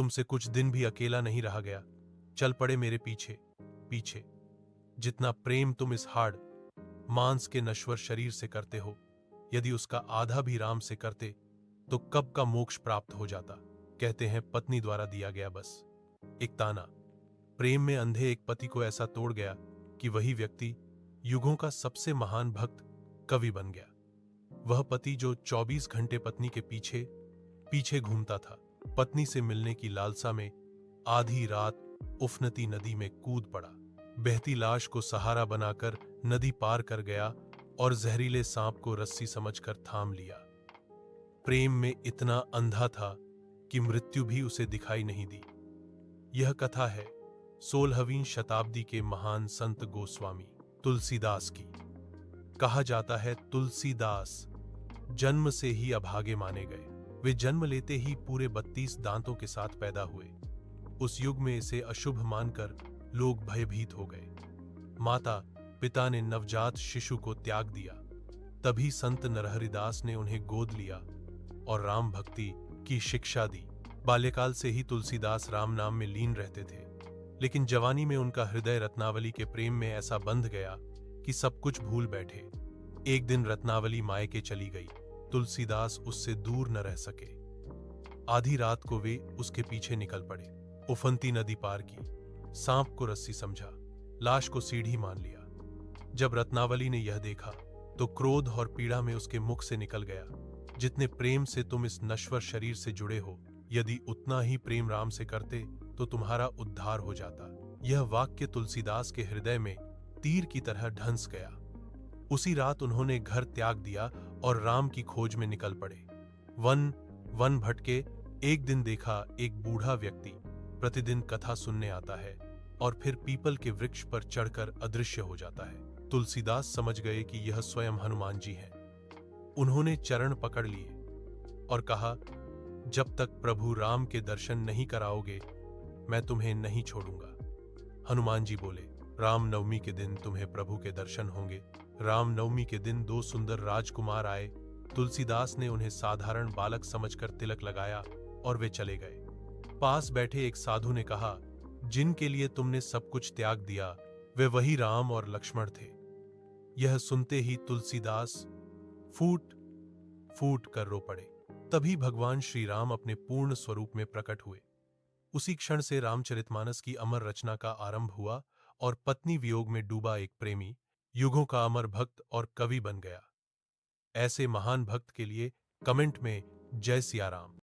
तुमसे कुछ दिन भी अकेला नहीं रहा गया। चल पड़े मेरे पीछे पीछे। जितना प्रेम तुम इस हाड़ मांस के नश्वर शरीर से करते हो, यदि उसका आधा भी राम से करते तो कब का मोक्ष प्राप्त हो जाता। कहते हैं पत्नी द्वारा दिया गया बस एक ताना प्रेम में अंधे एक पति को ऐसा तोड़ गया कि वही व्यक्ति युगों का सबसे महान भक्त कवि बन गया। वह पति जो 24 घंटे पत्नी के पीछे पीछे घूमता था, पत्नी से मिलने की लालसा में आधी रात उफनती नदी में कूद पड़ा, बहती लाश को सहारा बनाकर नदी पार कर गया और जहरीले सांप को रस्सी समझकर थाम लिया। प्रेम में इतना अंधा था कि मृत्यु भी उसे दिखाई नहीं दी। यह कथा है 16वीं शताब्दी के महान संत गोस्वामी तुलसीदास की। कहा जाता है तुलसीदास जन्म से ही अभागे माने गए। वे जन्म लेते ही पूरे 32 दांतों के साथ पैदा हुए। उस युग में इसे अशुभ मानकर लोग भयभीत हो गए। माता पिता ने नवजात शिशु को त्याग दिया। तभी संत नरहरिदास ने उन्हें गोद लिया और राम भक्ति की शिक्षा दी। बाल्यकाल से ही तुलसीदास राम नाम में लीन रहते थे, लेकिन जवानी में उनका हृदय रत्नावली के प्रेम में ऐसा बंध गया कि सब कुछ भूल बैठे। एक दिन रत्नावली मायके चली गई। तुलसीदास उससे दूर न रह सके। आधी रात को वे उसके पीछे निकल पड़े। उफनती नदी पार की, सांप को रस्सी समझा, लाश को सीढ़ी मान लिया। जब रत्नावली ने यह देखा तो क्रोध और पीड़ा में उसके मुख से निकल गया, जितने प्रेम से तुम इस नश्वर शरीर से जुड़े हो, यदि उतना ही प्रेम राम से करते तो तुम्हारा उद्धार हो जाता। यह वाक्य तुलसीदास के हृदय में तीर की तरह ढंस गया। उसी रात उन्होंने घर त्याग दिया और राम की खोज में निकल पड़े। वन भटके। एक दिन देखा एक बूढ़ा व्यक्ति प्रतिदिन कथा सुनने आता है और फिर पीपल के वृक्ष पर चढ़कर अदृश्य हो जाता है। तुलसीदास समझ गए कि यह स्वयं हनुमान जी हैं। उन्होंने चरण पकड़ लिए और कहा, जब तक प्रभु राम के दर्शन नहीं कराओगे मैं तुम्हें नहीं छोड़ूंगा। हनुमान जी बोले, राम नवमी के दिन तुम्हें प्रभु के दर्शन होंगे। राम नवमी के दिन 2 सुंदर राजकुमार आए। तुलसीदास ने उन्हें साधारण बालक समझकर तिलक लगाया और वे चले गए। पास बैठे एक साधु ने कहा, जिनके लिए तुमने सब कुछ त्याग दिया वे वही राम और लक्ष्मण थे। यह सुनते ही तुलसीदास फूट फूट कर रो पड़े। तभी भगवान श्री राम अपने पूर्ण स्वरूप में प्रकट हुए। उसी क्षण से रामचरितमानस की अमर रचना का आरंभ हुआ और पत्नी वियोग में डूबा एक प्रेमी युगों का अमर भक्त और कवि बन गया। ऐसे महान भक्त के लिए कमेंट में जय सिया राम।